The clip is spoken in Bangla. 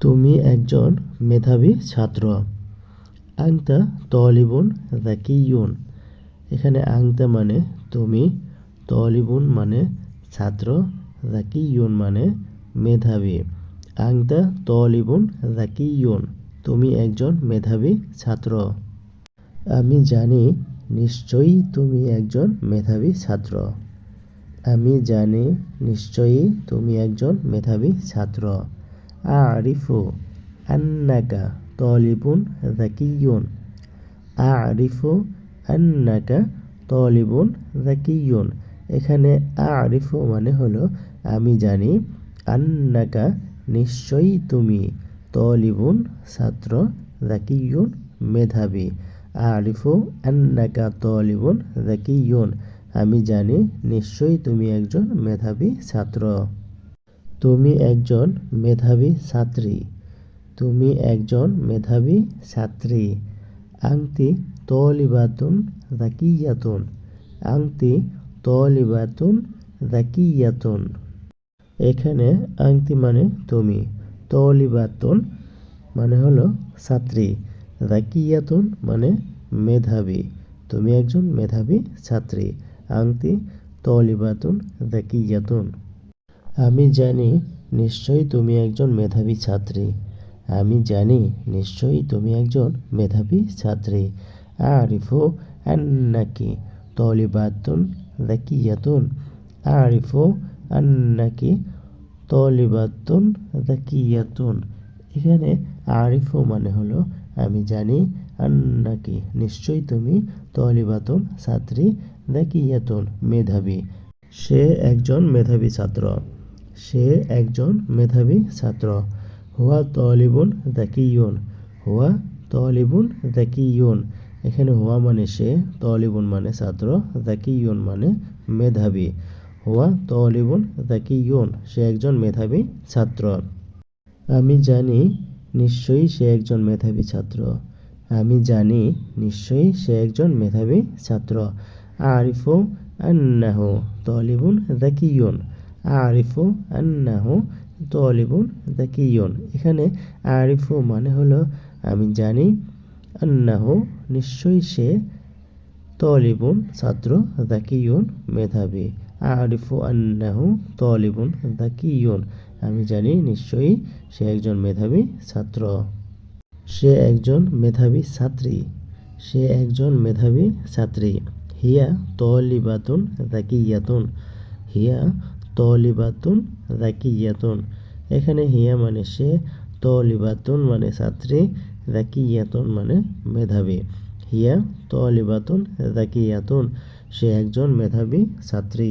তুমি একজন মেধাবী ছাত্র। আংতা তলিবুন যাকিয়ুন। এখানে আংতা মানে তুমি, তলিবুন মানে ছাত্র, যাকিয়ুন মানে মেধাবী। আংতা তলিবুন যাকিয়ুন। তুমি একজন মেধাবী ছাত্র। আমি জানি নিশ্চয়ই তুমি একজন মেধাবী ছাত্র। আমি জানি নিশ্চয়ই তুমি একজন মেধাবী ছাত্র। আরিফু আন্নাকা তলিবুন যাকিয়ুন। আরিফু আন্নাকা তলিবুন যাকিয়ুন। এখানে আরিফু মানে হলো আমি জানি, আন্নাকা নিশ্চয়ই তুমি, তলিবুন ছাত্র, যাকিয়ুন মেধাবী। আরিফু আন্নাকা তলিবুন যাকিয়ুন। আমি জানি নিশ্চয়ই তুমি একজন মেধাবী ছাত্র। তুমি একজন মেধাবী ছাত্রী। তুমি একজন মেধাবী ছাত্রী। আংতি তলিবাতুন যাকিয়াতুন। আংতি তলিবাতুন যাকিয়াতুন। এখানে আংতি মানে তুমি, তলিবাতুন মানে হলো ছাত্রী, যাকিয়াতুন মানে মেধাবী। তুমি একজন মেধাবী ছাত্রী। আংতি তলিবাতুন যাকিয়াতুন। আমি জানি নিশ্চয়ই তুমি একজন মেধাবী ছাত্রী। আমি জানি নিশ্চয়ই তুমি একজন মেধাবী ছাত্রী। আরিফু আন্নাকি তলিবাতুন যাকিয়াতুন। আরিফু আন্নাকি তলিবাতুন যাকিয়াতুন। এখানে আরিফু মানে হলো আমি জানি, আন্নাকি নিশ্চয়ই তুমি, তলিবাতুন ছাত্রী, যাকিয়াতুন মেধাবী। সে একজন মেধাবী ছাত্র। সে একজন মেধাবী ছাত্র। হুয়া তলিবুন যাকিয়ুন। হুয়া তলিবুন যাকিয়ুন। এখানে হুয়া মানে সে, তলিবুন মানে ছাত্র, যাকিয়ুন মানে মেধাবী। হুয়া তলিবুন যাকিয়ুন। সে একজন মেধাবী ছাত্র। আমি জানি নিশ্চয়ই সে একজন মেধাবী ছাত্র। আমি জানি নিশ্চয়ই সে একজন মেধাবী ছাত্র। আরিফু আন্নাহু তলিবুন যাকিয়ুন। আরিফু আন্নাহু তলিবুন যাকিয়ুন। এখানে আরিফু মানে হলো আমি জানি, আন্নাহু নিশ্চয়ই সে, তলিবুন ছাত্র, যাকিয়ুন মেধাবী। আরিফু আন্নাহু তলিবুন যাকিয়ুন। আমি জানি নিশ্চয়ই সে একজন মেধাবী ছাত্র। সে একজন মেধাবী ছাত্রী। সে একজন মেধাবী ছাত্রী। হিয়া তলিবাতুন যাকিয়াতুন। হিয়া তলিবাতুন যাকিয়াতুন। এখানে হিয়া মানে সে, তলিবাতুন মানে ছাত্রী, যাকিয়াতুন মানে মেধাবী। হিয়া তলিবাতুন যাকিয়াতুন। সে একজন মেধাবী ছাত্রী।